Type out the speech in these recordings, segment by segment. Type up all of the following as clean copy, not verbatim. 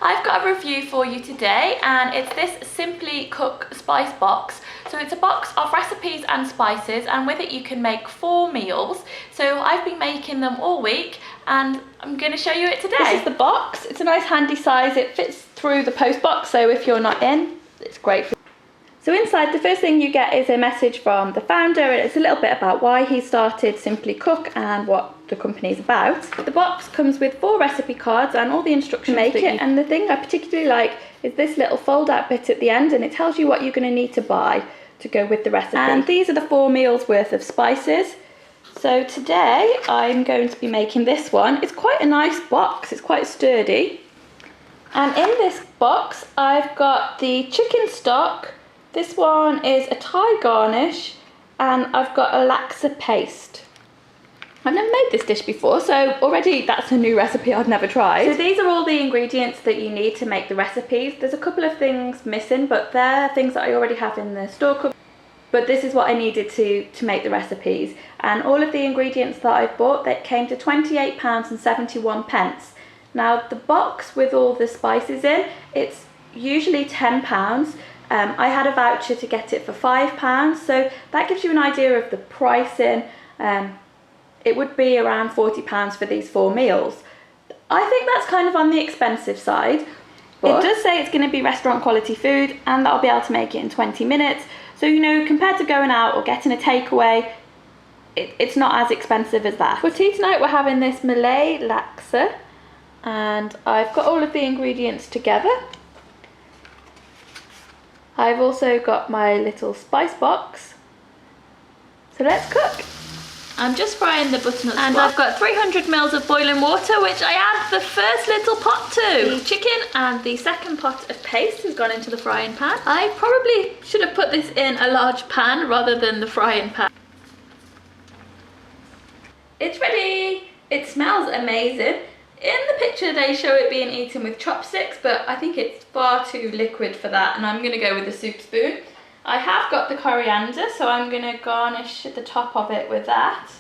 I've got a review for you today, and it's this Simply Cook spice box. So it's a box of recipes and spices, and with it you can make 4 meals. So I've been making them all week and I'm going to show you it today. This is the box. It's a nice handy size. It fits through the post box, so if you're not in, it's great for you. So inside, the first thing you get is a message from the founder, and it's a little bit about why he started Simply Cook and what the company is about. The box comes with 4 recipe cards and all the instructions to make it, and the thing I particularly like is this little fold out bit at the end, and it tells you what you're going to need to buy to go with the recipe. And these are the 4 meals worth of spices. So today I'm going to be making this one. It's quite a nice box, it's quite sturdy. And in this box I've got the chicken stock. This one is a Thai garnish, and I've got a laksa paste. I've never made this dish before, so already that's a new recipe I've never tried. So these are all the ingredients that you need to make the recipes. There's a couple of things missing, but they're things that I already have in the store cupboard. But this is what I needed to make the recipes. And all of the ingredients that I've bought, that came to £28.71. Now the box with all the spices in, it's usually £10. I had a voucher to get it for £5, so that gives you an idea of the pricing. It would be around £40 for these 4 meals. I think that's kind of on the expensive side. But it does say it's going to be restaurant quality food, and that I'll be able to make it in 20 minutes. So, you know, compared to going out or getting a takeaway, it's not as expensive as that. For tea tonight we're having this Malay Laksa, and I've got all of the ingredients together. I've also got my little spice box. So let's cook. I'm just frying the butternut squash. And I've got 300 mils of boiling water, which I add the first little pot to. The chicken and the second pot of paste has gone into the frying pan. I probably should have put this in a large pan rather than the frying pan. It's ready. It smells amazing. In the picture they show it being eaten with chopsticks, but I think it's far too liquid for that, and I'm going to go with a soup spoon. I have got the coriander, so I'm going to garnish the top of it with that.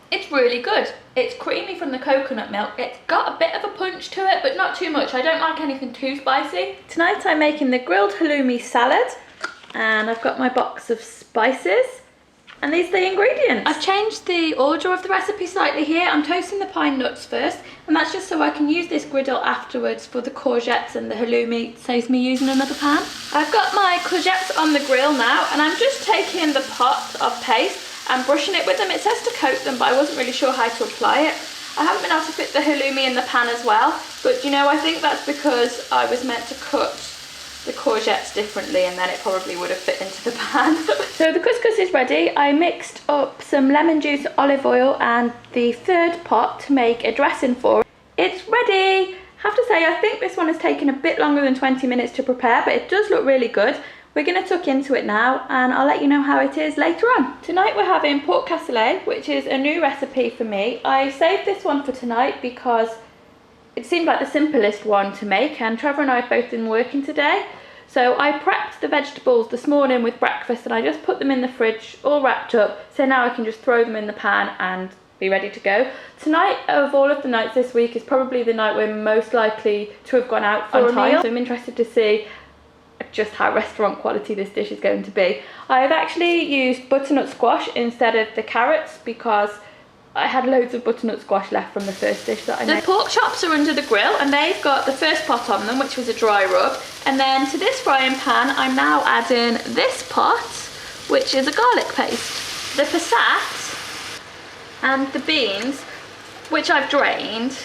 It's really good. It's creamy from the coconut milk. It's got a bit of a punch to it, but not too much. I don't like anything too spicy. Tonight I'm making the grilled halloumi salad, and I've got my box of spices. And these are the ingredients. I've changed the order of the recipe slightly here. I'm toasting the pine nuts first, and that's just so I can use this griddle afterwards for the courgettes and the halloumi. It saves me using another pan. I've got my courgettes on the grill now, and I'm just taking the pot of paste and brushing it with them. It says to coat them, but I wasn't really sure how to apply it. I haven't been able to fit the halloumi in the pan as well, but you know, I think that's because I was meant to cut the courgettes differently, and then it probably would have fit into the pan. So the couscous is ready. I mixed up some lemon juice, olive oil, and the third pot to make a dressing for it. It's ready. I have to say, I think this one has taken a bit longer than 20 minutes to prepare, but it does look really good. We're going to tuck into it now, and I'll let you know how it is later on. Tonight we're having pork cassoulet, which is a new recipe for me. I saved this one for tonight because it seemed like the simplest one to make, and Trevor and I have both been working today. So I prepped the vegetables this morning with breakfast, and I just put them in the fridge all wrapped up, so now I can just throw them in the pan and be ready to go. Tonight, of all of the nights this week, is probably the night we're most likely to have gone out for a meal. So I'm interested to see just how restaurant quality this dish is going to be. I've actually used butternut squash instead of the carrots because I had loads of butternut squash left from the first dish that I made. The pork chops are under the grill, and they've got the first pot on them, which was a dry rub. And then to this frying pan, I'm now adding this pot, which is a garlic paste. The passat and the beans, which I've drained,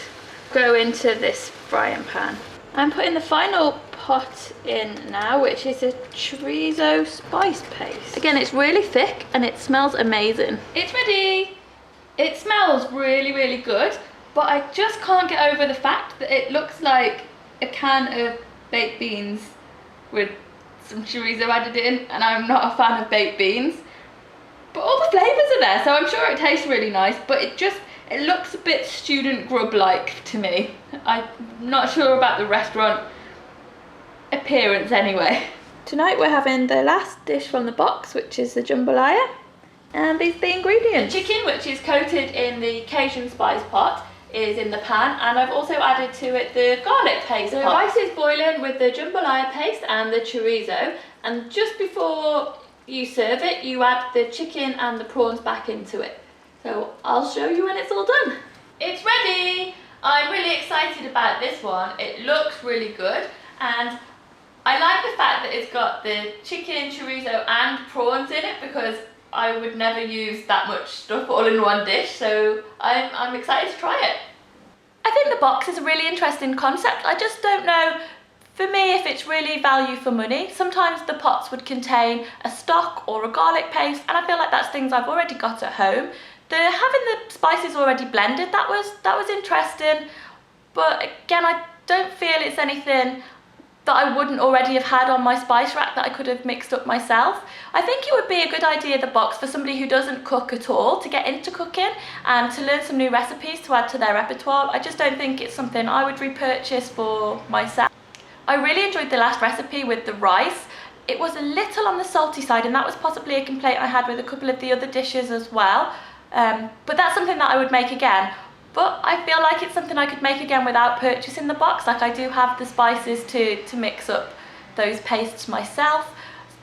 go into this frying pan. I'm putting the final pot in now, which is a chorizo spice paste. Again, it's really thick and it smells amazing. It's ready. It smells really, really good, but I just can't get over the fact that it looks like a can of baked beans with some chorizo added in, and I'm not a fan of baked beans. But all the flavours are there, so I'm sure it tastes really nice, but it looks a bit student grub-like to me. I'm not sure about the restaurant appearance anyway. Tonight we're having the last dish from the box, which is the jambalaya. And these are the ingredients. The chicken, which is coated in the Cajun spice pot, is in the pan, and I've also added to it the garlic paste. The rice is boiling with the jambalaya paste and the chorizo, and just before you serve it, you add the chicken and the prawns back into it. So I'll show you when it's all done. It's ready! I'm really excited about this one. It looks really good, and I like the fact that it's got the chicken, chorizo and prawns in it, because I would never use that much stuff all in one dish, so I'm excited to try it. I think the box is a really interesting concept. I just don't know, for me, if it's really value for money. Sometimes the pots would contain a stock or a garlic paste, and I feel like that's things I've already got at home. Having the spices already blended, that was interesting, but again, I don't feel it's anything that I wouldn't already have had on my spice rack that I could have mixed up myself. I think it would be a good idea, the box, for somebody who doesn't cook at all to get into cooking and to learn some new recipes to add to their repertoire. I just don't think it's something I would repurchase for myself. I really enjoyed the last recipe with the rice. It was a little on the salty side, and that was possibly a complaint I had with a couple of the other dishes as well. But that's something that I would make again. But I feel like it's something I could make again without purchasing the box. Like, I do have the spices to mix up those pastes myself.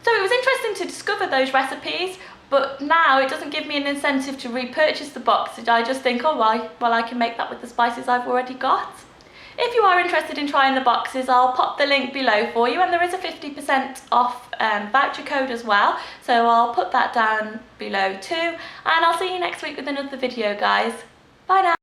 So it was interesting to discover those recipes, but now it doesn't give me an incentive to repurchase the box. I just think, oh well, I can make that with the spices I've already got. If you are interested in trying the boxes, I'll pop the link below for you, and there is a 50% off voucher code as well, so I'll put that down below too, and I'll see you next week with another video, guys. Bye now.